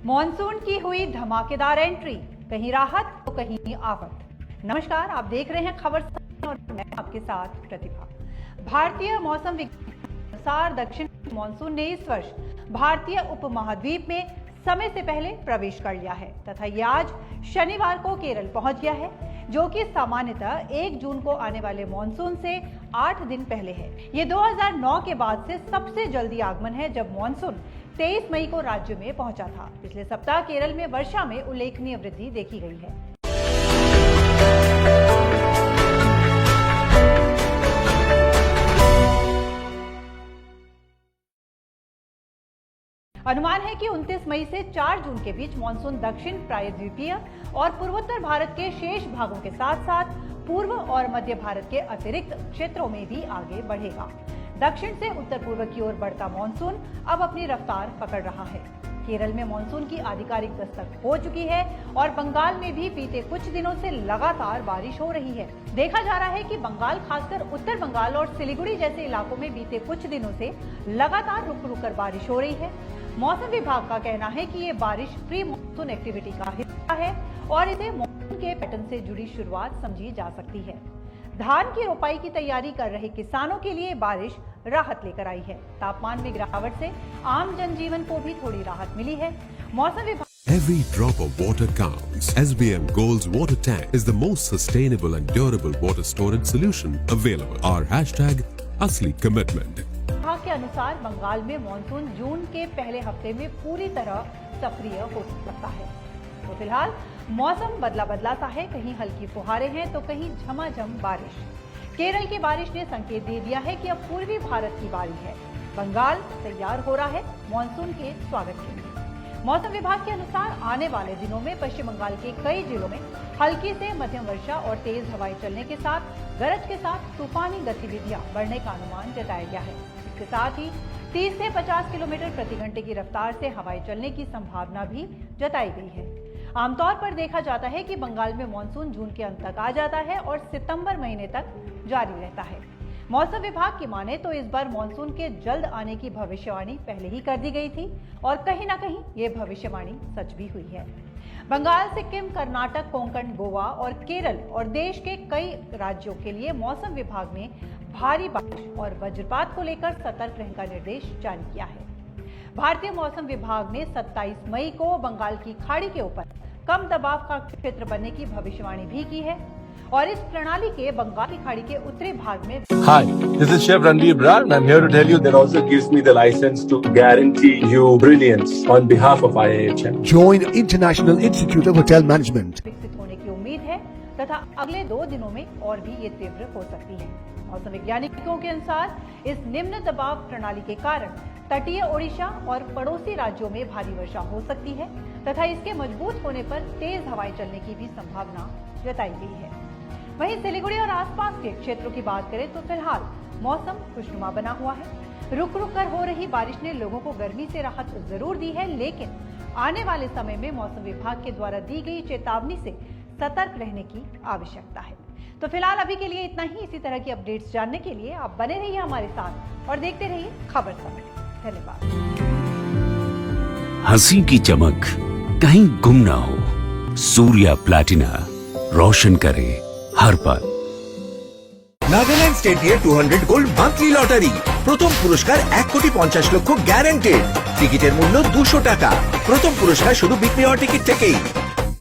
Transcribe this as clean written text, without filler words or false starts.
Monsoon की हुई धमाकेदार एंट्री, कहीं राहत तो कहीं आफत। नमस्कार, आप देख रहे हैं खबर और मैं आपके साथ प्रतिभा। भारतीय मौसम विज्ञान के अनुसार दक्षिण मॉनसून ने इस वर्ष भारतीय उपमहाद्वीप में समय से पहले प्रवेश कर लिया है तथा ये आज शनिवार को केरल पहुंच गया है, जो कि सामान्यतः 1 जून को आने वाले मॉनसून से 8 दिन पहले है। ये 2009 के बाद से सबसे जल्दी आगमन है, जब मॉनसून 23 मई को राज्य में पहुंचा था। पिछले सप्ताह केरल में वर्षा में उल्लेखनीय वृद्धि देखी गई है। अनुमान है कि 29 मई से 4 जून के बीच मॉनसून दक्षिण प्रायद्वीपीय और पूर्वोत्तर भारत के शेष भागों के साथ साथ पूर्व और मध्य भारत के अतिरिक्त क्षेत्रों में भी आगे बढ़ेगा। दक्षिण से उत्तर पूर्व की ओर बढ़ता मॉनसून अब अपनी रफ्तार पकड़ रहा है। केरल में मॉनसून की आधिकारिक दस्तक हो चुकी है और बंगाल में भी बीते कुछ दिनों से लगातार बारिश हो रही है। देखा जा रहा है कि बंगाल, खासकर उत्तर बंगाल और सिलीगुड़ी जैसे इलाकों में बीते कुछ दिनों से लगातार रुक रुक कर बारिश हो रही है। मौसम विभाग का कहना है कि ये बारिश प्री मॉनसून एक्टिविटी का हिस्सा है और इसे मॉनसून के पैटर्न से जुड़ी शुरुआत समझी जा सकती है। धान की रोपाई की तैयारी कर रहे किसानों के लिए बारिश राहत लेकर आई है। तापमान में गिरावट से आम जनजीवन को भी थोड़ी राहत मिली है। मौसम विभाग Every drop of water counts. SBM Gold's water tank is the most sustainable and durable water storage solution available. Our hashtag Asli Commitment. विभाग के अनुसार बंगाल में मॉनसून जून के पहले हफ्ते में पूरी तरह सक्रिय हो सकता है। तो फिलहाल मौसम बदला बदला सा है, कहीं हल्की फुहारें हैं तो कहीं झमाझम बारिश। केरल की बारिश ने संकेत दे दिया है कि अब पूर्वी भारत की बारी है। बंगाल तैयार हो रहा है मॉनसून के स्वागत के लिए। मौसम विभाग के अनुसार आने वाले दिनों में पश्चिम बंगाल के कई जिलों में हल्की से मध्यम वर्षा और तेज हवाएं चलने के साथ गरज के साथ तूफानी गतिविधियां बढ़ने का अनुमान जताया गया है। इसके साथ ही 30 से 50 किलोमीटर प्रति घंटे की रफ्तार से हवाएं चलने की संभावना भी जताई गई है। आमतौर पर देखा जाता है कि बंगाल में मॉनसून जून के अंत तक आ जाता है और सितंबर महीने तक जारी रहता है। मौसम विभाग की माने तो इस बार मॉनसून के जल्द आने की भविष्यवाणी पहले ही कर दी गई थी और कहीं ना कहीं ये भविष्यवाणी सच भी हुई है। बंगाल, सिक्किम, कर्नाटक, कोंकण, गोवा और केरल और देश के कई राज्यों के लिए मौसम विभाग ने भारी बारिश और वज्रपात को लेकर सतर्क रहने का निर्देश जारी किया है। भारतीय मौसम विभाग ने 27 मई को बंगाल की खाड़ी के ऊपर कम दबाव का क्षेत्र बनने की भविष्यवाणी भी की है और इस प्रणाली के बंगाल की खाड़ी के उत्तरी भाग में Hi, this is Chef Ranveer Brar and I'm here to tell you that also gives me the license to guarantee you brilliance on behalf of IIHM. Join International Institute of Hotel Management. विकसित होने की उम्मीद है तथा अगले 2 दिनों में और भी ये तीव्र हो सकती है। मौसम वैज्ञानिकों के अनुसार इस निम्न दबाव प्रणाली के कारण तटीय ओडिशा और पड़ोसी राज्यों में भारी वर्षा हो सकती है तथा इसके मजबूत होने पर तेज हवाएं चलने की भी संभावना जताई गई है। वहीं सिलीगुड़ी और आसपास के क्षेत्रों की बात करें तो फिलहाल मौसम खुशनुमा बना हुआ है। रुक रुक कर हो रही बारिश ने लोगों को गर्मी से राहत जरूर दी है, लेकिन आने वाले समय में मौसम विभाग के द्वारा दी गई चेतावनी से सतर्क रहने की आवश्यकता है। तो फिलहाल अभी के लिए इतना ही। इसी तरह की अपडेट्स जानने के लिए आप बने रहिए हमारे साथ और देखते रहिए खबर समय। धन्यवाद। हंसी की चमक कहीं गुम ना हो। सूर्या प्लैटिना रोशन करे हर पल। নাগাল্যান্ড স্টেট দিয়ে 200 গোল্ড মান্থলি লটারি, প্রথম পুরস্কার 1,50,00,000 গ্যারান্টেড। টিকিটের মূল্য 200 টাকা। প্রথম পুরস্কার শুধু বিক্রি হওয়া টিকিট থেকেই।